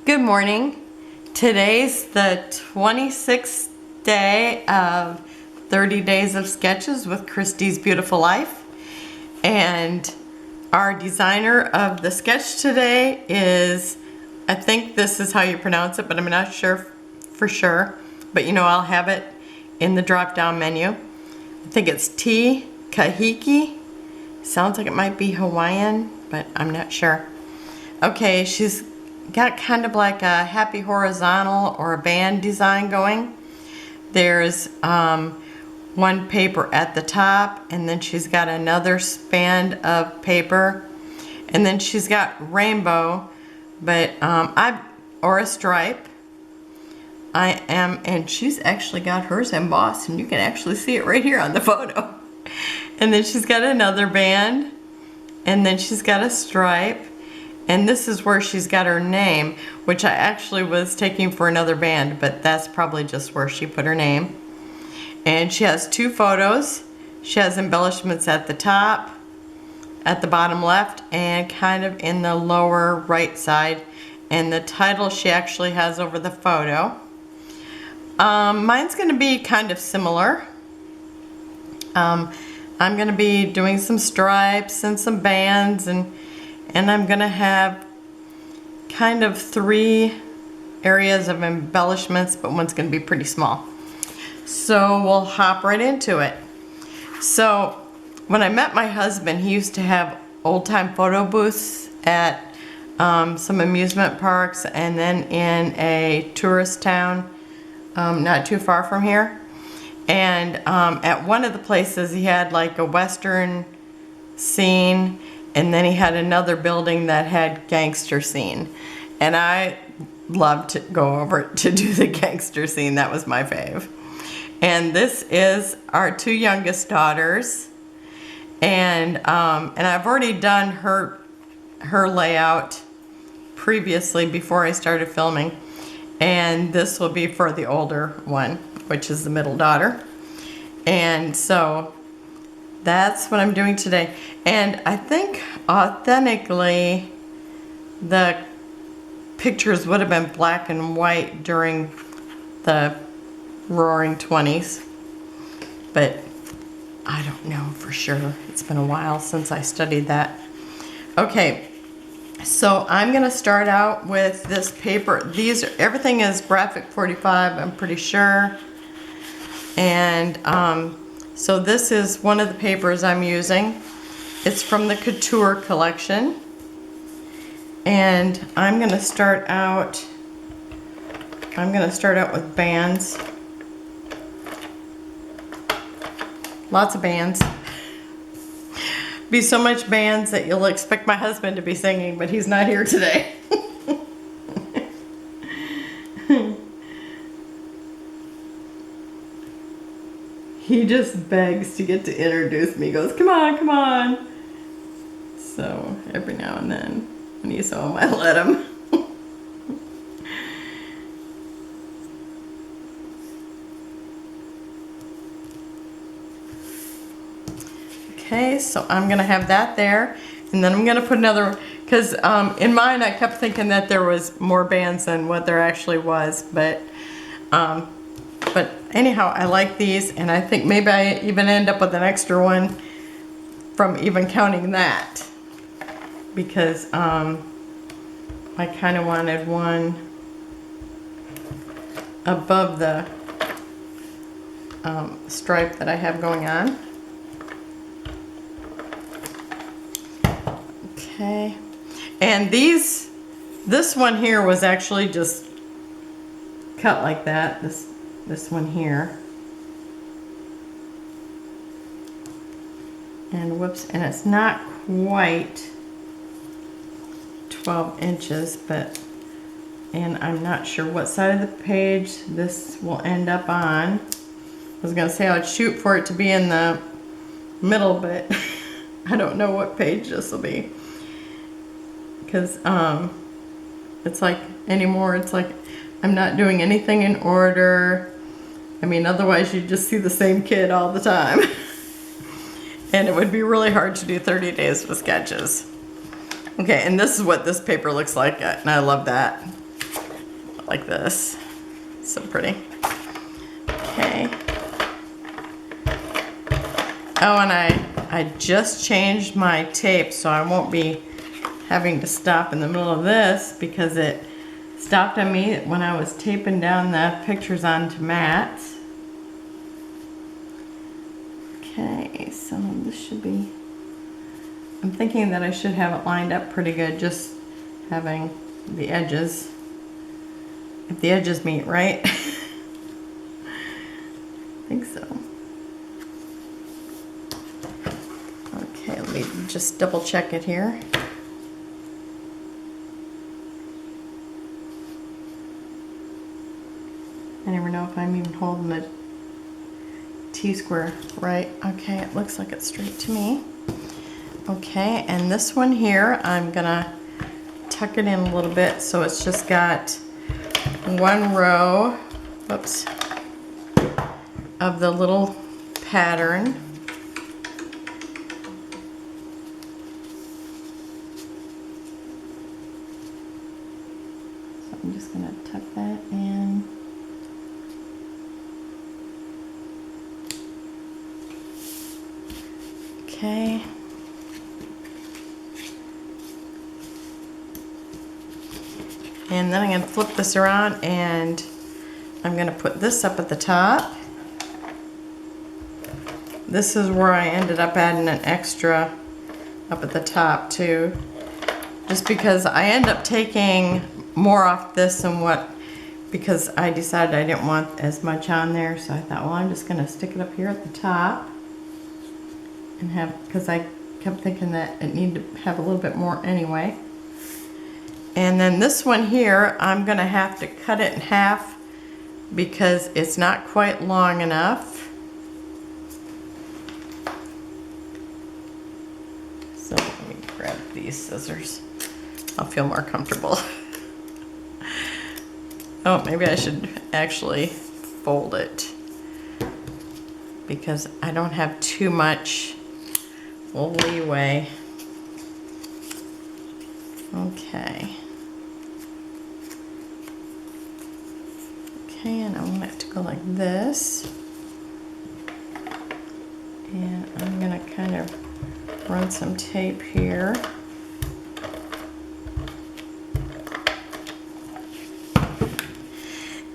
Good morning. Today's the 26th day of 30 Days of Sketches with Christy's Beautiful Life. And our designer of the sketch today is, I think this is how you pronounce it, but I'm not sure for sure. But you know, I'll have it in the drop-down menu. I think it's Ti Kaheiki. Sounds like it might be Hawaiian, but I'm not sure. Okay, she's got kind of like a happy horizontal or a band design going. There's one paper at the top, and then she's got another span of paper, and then she's got rainbow, but or a stripe. And she's actually got hers embossed, and you can actually see it right here on the photo. And then she's got another band, and then she's got a stripe. And this is where she's got her name, which I actually was taking for another band, but that's probably just where she put her name. And she has two photos. She has embellishments at the top, at the bottom left, and kind of in the lower right side. And the title she actually has over the photo. Mine's going to be kind of similar. I'm going to be doing some stripes and some bands, and I'm going to have kind of 3 areas of embellishments, but one's going to be pretty small. So we'll hop right into it. So when I met my husband, he used to have old-time photo booths at some amusement parks and then in a tourist town not too far from here. And at one of the places he had like a Western scene, and then he had another building that had gangster scene. And I loved to go over to do the gangster scene. That was my fave. And this is our 2 youngest daughters. And I've already done her layout previously before I started filming. And this will be for the older one, which is the middle daughter. And so that's what I'm doing today. And I think authentically the pictures would have been black and white during the roaring 20s. But I don't know for sure. It's been a while since I studied that. Okay, so I'm going to start out with this paper. Everything is graphic 45, I'm pretty sure. And so this is one of the papers I'm using. It's from the Couture collection. And I'm going to start out with bands. Lots of bands. Be so much bands that you'll expect my husband to be singing, but he's not here today. He just begs to get to introduce me. He goes, come on, come on. So every now and then, when he's home, I let him. Okay, so I'm going to have that there. And then I'm going to put another, because in mine I kept thinking that there was more bands than what there actually was. But anyhow, I like these, and I think maybe I even end up with an extra one from even counting that. Because I kind of wanted one above the stripe that I have going on. Okay, and this one here was actually just cut like that. This one here, and whoops, and it's not quite 12 inches, and I'm not sure what side of the page this will end up on. I was gonna say I'd shoot for it to be in the middle, but I don't know what page this will be. Because it's like anymore, it's like I'm not doing anything in order. I mean, otherwise you'd just see the same kid all the time. And it would be really hard to do 30 days with sketches. Okay, and this is what this paper looks like, and I love that. like this. So pretty. Okay. Oh, and I just changed my tape, so I won't be having to stop in the middle of this because it stopped on me when I was taping down the pictures onto mats. Okay, so this should be, I'm thinking that I should have it lined up pretty good, just having the edges, if the edges meet, right? I think so. Okay, let me just double check it here. I never know if I'm even holding the T-square right. Okay, it looks like it's straight to me. Okay, and this one here, I'm gonna tuck it in a little bit so it's just got one row, whoops, of the little pattern. So I'm just gonna tuck that in. Okay. And then I'm going to flip this around and I'm going to put this up at the top. This is where I ended up adding an extra up at the top too. Just because I end up taking more off this than what, because I decided I didn't want as much on there. So I thought, well, I'm just going to stick it up here at the top. And have, because I kept thinking that it needed to have a little bit more anyway. And then this one here, I'm gonna have to cut it in half because it's not quite long enough. So let me grab these scissors. I'll feel more comfortable. Oh, maybe I should actually fold it because I don't have too much leeway. Okay. Okay, and I want it to go like this. And I'm gonna kind of run some tape here.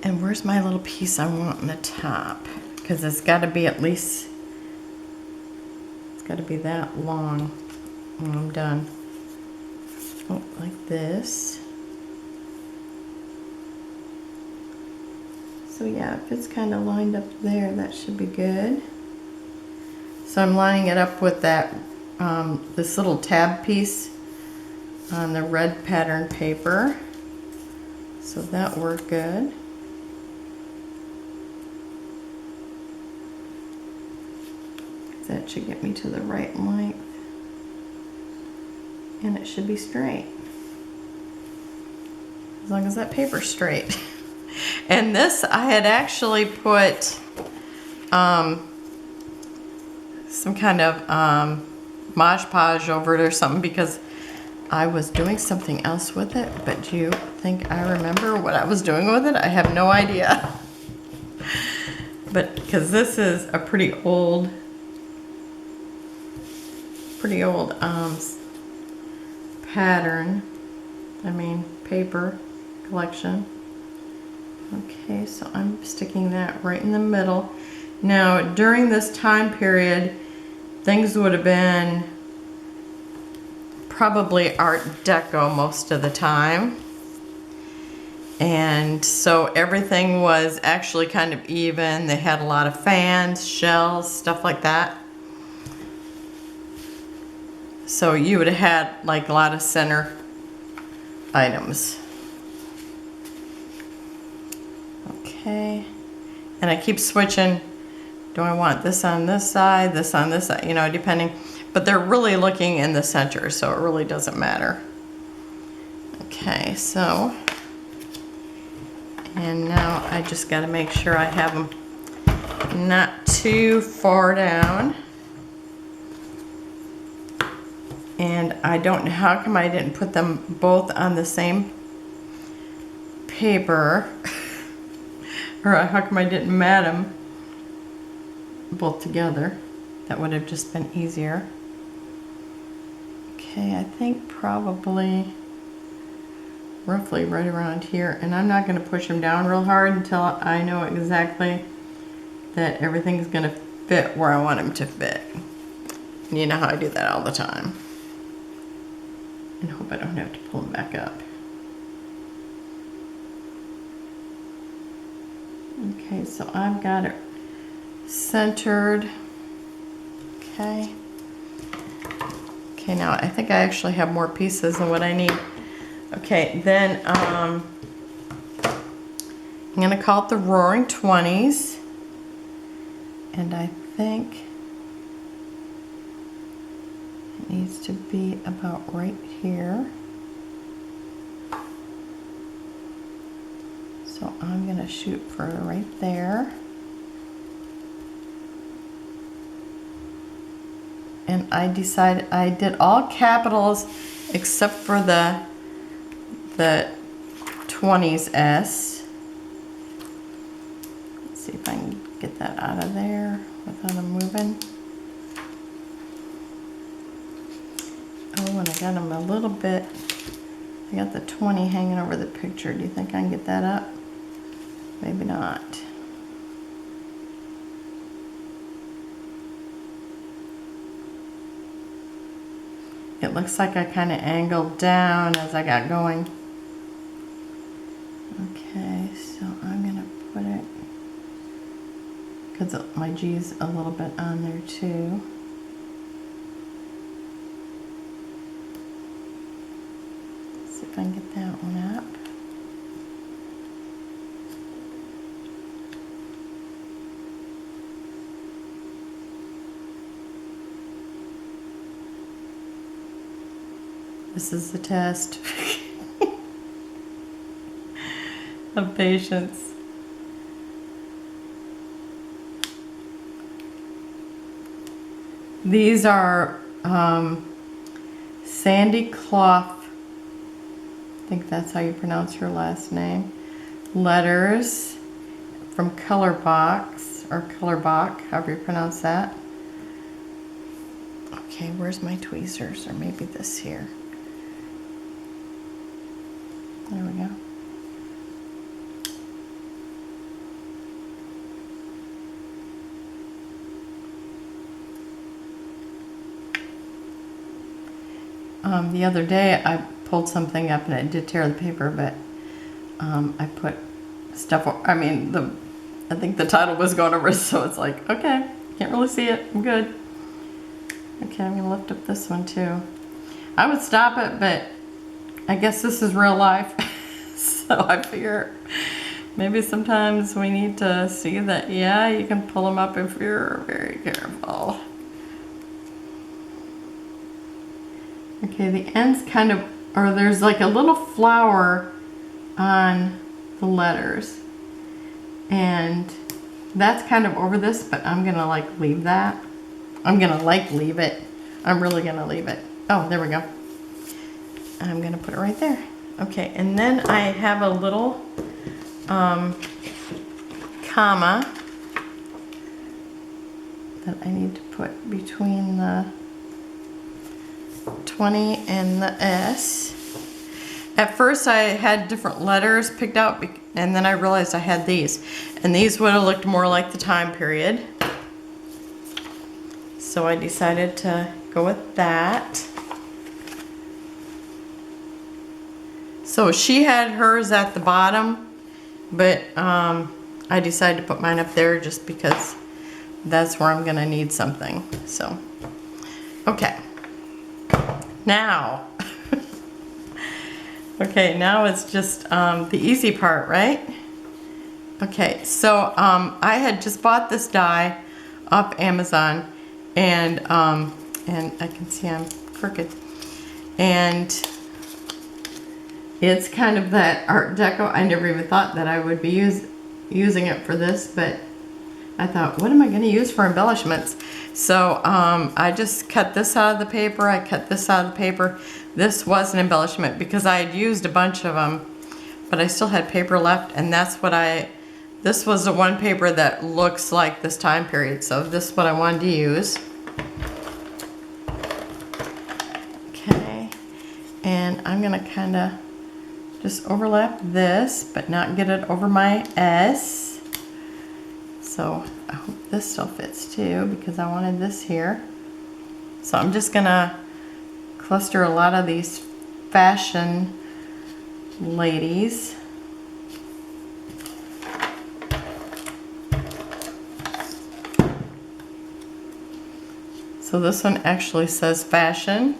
And where's my little piece I want on the top? Because it's got to be at least, it's got to be that long when I'm done. Oh, like this. So yeah, if it's kind of lined up there, that should be good. So I'm lining it up with that, this little tab piece on the red pattern paper. So that worked good. That should get me to the right length. And it should be straight. As long as that paper's straight. And this, I had actually put some kind of Mod Podge over it or something because I was doing something else with it. But do you think I remember what I was doing with it? I have no idea. But because this is a pretty old pattern, paper collection. Okay, so I'm sticking that right in the middle. Now, during this time period, things would have been probably Art Deco most of the time. And so everything was actually kind of even. They had a lot of fans, shells, stuff like that. So you would have had like a lot of center items. Okay, and I keep switching. Do I want this on this side, this on this side, depending. But they're really looking in the center, so it really doesn't matter. Okay, so, and now I just got to make sure I have them not too far down. And I don't know how come I didn't put them both on the same paper. Or how come I didn't mat them both together? That would have just been easier. Okay, I think probably roughly right around here. And I'm not going to push them down real hard until I know exactly that everything's going to fit where I want them to fit. And you know how I do that all the time. And hope I don't have to pull them back up. Okay, so I've got it centered. Okay. Okay, now I think I actually have more pieces than what I need. Okay, then I'm going to call it the Roaring 20's. And I think it needs to be about right here. So I'm going to shoot for right there. And I decided I did all capitals except for the 20's S. Let's see if I can get that out of there without them moving. Oh, and I got them a little bit. I got the 20 hanging over the picture. Do you think I can get that up? Maybe not. It looks like I kind of angled down as I got going. Okay, so I'm going to put it, because my G's a little bit on there too. Let's see if I can get that one up. This is the test of patience. These are Sandy Clough, I think that's how you pronounce her last name, letters from Colorbox, or Colorbach, however you pronounce that. Okay, where's my tweezers? Or maybe this here. There we go. The other day I pulled something up and it did tear the paper, but I put stuff, I think the title was going over, so it's like, okay, can't really see it, I'm good. Okay, I'm gonna lift up this one too. I would stop it, but I guess this is real life. So I figure maybe sometimes we need to see that, yeah, you can pull them up if you're very careful. Okay, the ends kind of, or there's like a little flower on the letters. And that's kind of over this, but I'm gonna like leave that. I'm gonna like leave it. I'm really gonna leave it. Oh, there we go. I'm gonna put it right there. Okay, and then I have a little comma that I need to put between the 20 and the S. At first I had different letters picked out, and then I realized I had these. And these would have looked more like the time period. So I decided to go with that. So she had hers at the bottom, but I decided to put mine up there just because that's where I'm gonna need something. So, okay. Now, okay, now it's just the easy part, right? Okay, so I had just bought this die off Amazon, and I can see I'm crooked, and it's kind of that Art Deco. I never even thought that I would be using it for this, but I thought, what am I going to use for embellishments? So I just cut this out of the paper. I cut this out of the paper. This was an embellishment because I had used a bunch of them but I still had paper left, and that's what this was the one paper that looks like this time period, so this is what I wanted to use. Okay, and I'm gonna kind of just overlap this, but not get it over my S. So I hope this still fits too, because I wanted this here. So I'm just gonna cluster a lot of these fashion ladies. So this one actually says fashion,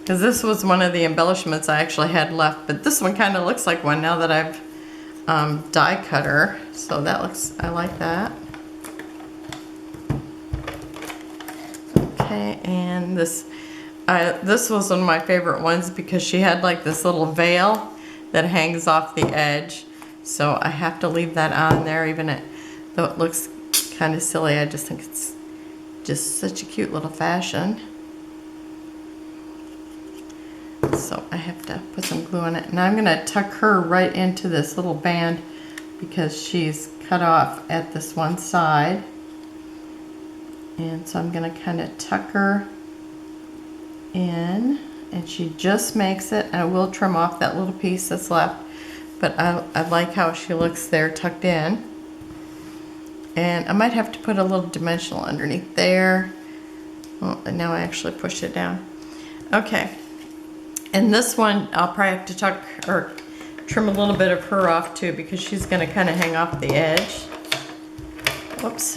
because this was one of the embellishments I actually had left, but this one kind of looks like one now that I've die cut her. So that looks, I like that. Okay, and this was one of my favorite ones because she had like this little veil that hangs off the edge. So I have to leave that on there, even though it looks kind of silly. I just think it's just such a cute little fashion. So I have to put some glue on it. And I'm gonna tuck her right into this little band because she's cut off at this one side. And so I'm gonna kind of tuck her in, and she just makes it. I will trim off that little piece that's left, but I like how she looks there tucked in. And I might have to put a little dimensional underneath there. Well, and now I actually pushed it down. Okay, and this one I'll probably have to tuck or trim a little bit of her off too, because she's gonna kind of hang off the edge. Whoops.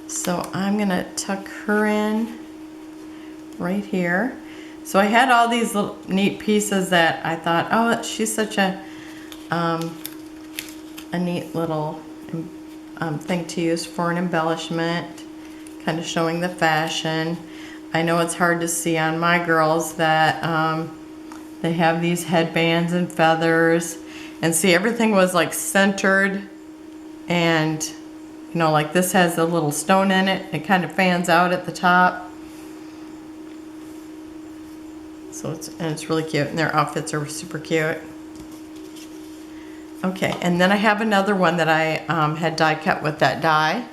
So I'm gonna tuck her in right here. So I had all these little neat pieces that I thought, oh, she's such a neat little thing to use for an embellishment, kind of showing the fashion. I know it's hard to see on my girls that they have these headbands and feathers, and see, everything was like centered, and you know, like this has a little stone in it. It kind of fans out at the top. So it's really cute, and their outfits are super cute. Okay, and then I have another one that I had die cut with that die.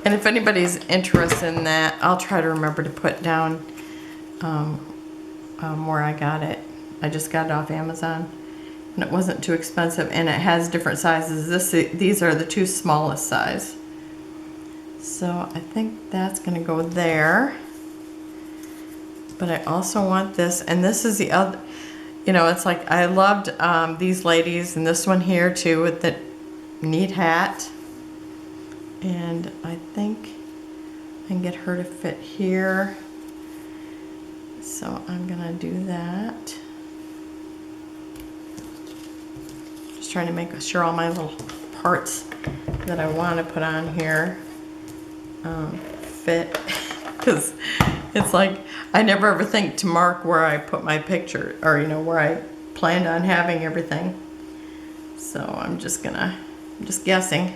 And if anybody's interested in that, I'll try to remember to put down where I got it. I just got it off Amazon, and it wasn't too expensive, and it has different sizes. These are the two smallest size. So I think that's gonna go there. But I also want this, and this is the other, you know, it's like I loved these ladies, and this one here too with the neat hat. And I think I can get her to fit here. So I'm gonna do that. Just trying to make sure all my little parts that I want to put on here fit, because it's like I never ever think to mark where I put my picture, or you know, where I planned on having everything. So I'm just guessing,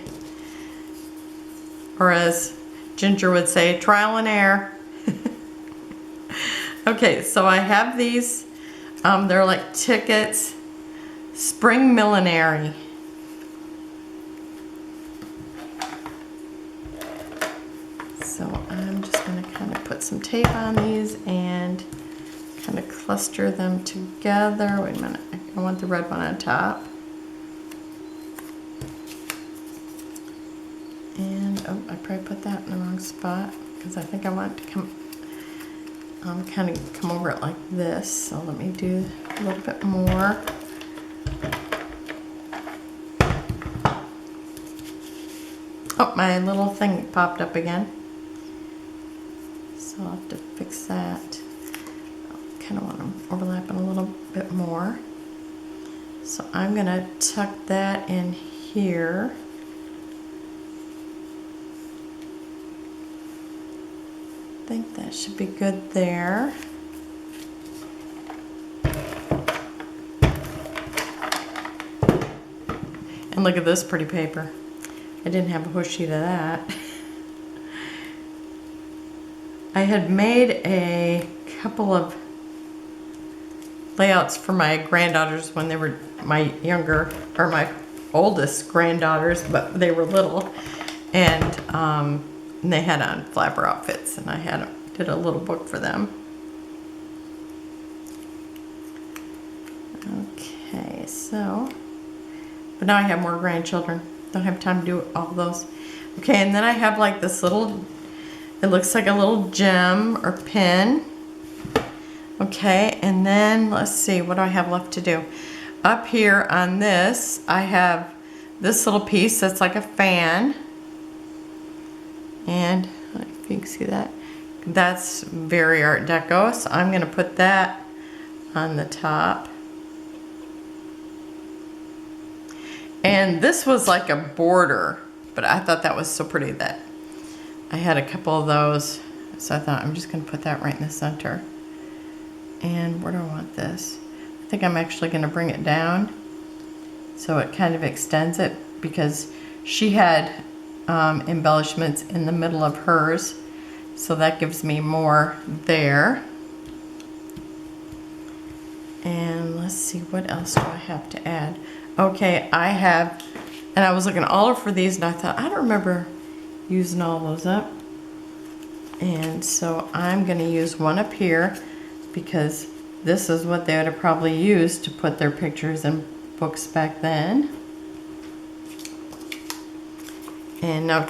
or as Ginger would say, trial and error. Okay, so I have these, they're like tickets, Spring Millinery. So I'm just going to kind of put some tape on these and kind of cluster them together. Wait a minute, I want the red one on top. And oh, I probably put that in the wrong spot, because I think I want it to come, kind of come over it like this. So let me do a little bit more. Oh, my little thing popped up again. So I'll have to fix that. I kind of want them overlapping a little bit more. So I'm going to tuck that in here. I think that should be good there. And look at this pretty paper. I didn't have a whole sheet of that. I had made a couple of layouts for my granddaughters when they were my younger, or my oldest granddaughters, but they were little, and they had on flapper outfits, and I did a little book for them. Okay, so, but now I have more grandchildren. Don't have time to do all those. Okay, and then I have like this little, it looks like a little gem or pin. Okay, and then let's see, what do I have left to do? Up here on this, I have this little piece that's like a fan. And if you can see that, that's very Art Deco, so I'm gonna put that on the top. And this was like a border, but I thought that was so pretty that I had a couple of those, so I thought I'm just gonna put that right in the center. And where do I want this? I think I'm actually gonna bring it down so it kind of extends it, because she had embellishments in the middle of hers, so that gives me more there. And let's see, what else do I have to add? Okay, I have, and I was looking all over these, and I thought, I don't remember using all those up. And so I'm gonna use one up here, because this is what they would have probably used to put their pictures in books back then. And now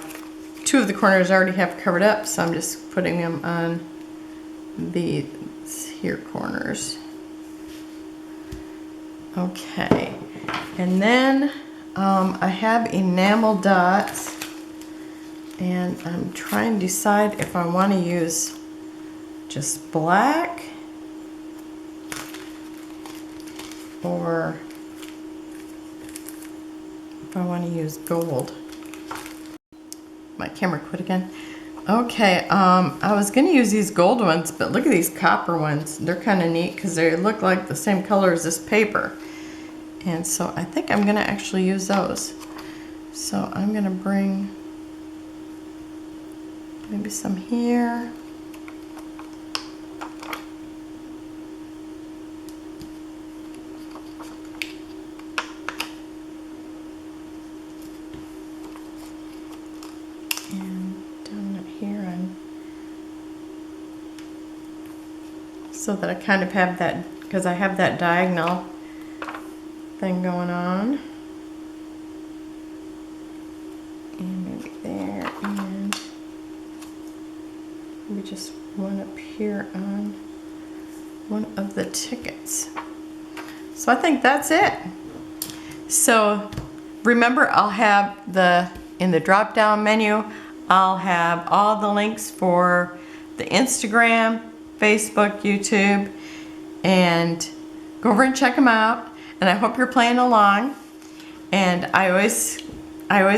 2 of the corners I already have covered up, so I'm just putting them on these here corners. Okay, and then I have enamel dots, and I'm trying to decide if I want to use just black or if I want to use gold. My camera quit again. Okay, I was gonna use these gold ones, but look at these copper ones. They're kind of neat because they look like the same color as this paper. And so I think I'm gonna actually use those. So I'm gonna bring maybe some here. So that I kind of have that, because I have that diagonal thing going on. And maybe there, and maybe just one up here on one of the tickets. So I think that's it. So remember, I'll have in the drop down menu, I'll have all the links for the Instagram, Facebook, YouTube, and go over and check them out. And I hope you're playing along. And I always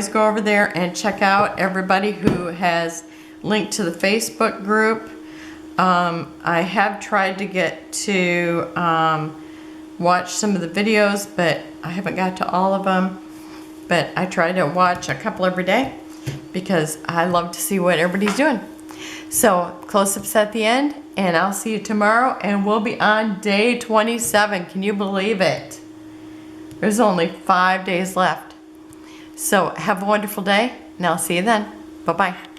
go over there and check out everybody who has linked to the Facebook group. I have tried to get to watch some of the videos, but I haven't got to all of them. But I try to watch a couple every day because I love to see what everybody's doing. So close-ups at the end, and I'll see you tomorrow, and we'll be on day 27. Can you believe it? There's only 5 days left. So have a wonderful day, and I'll see you then. Bye-bye.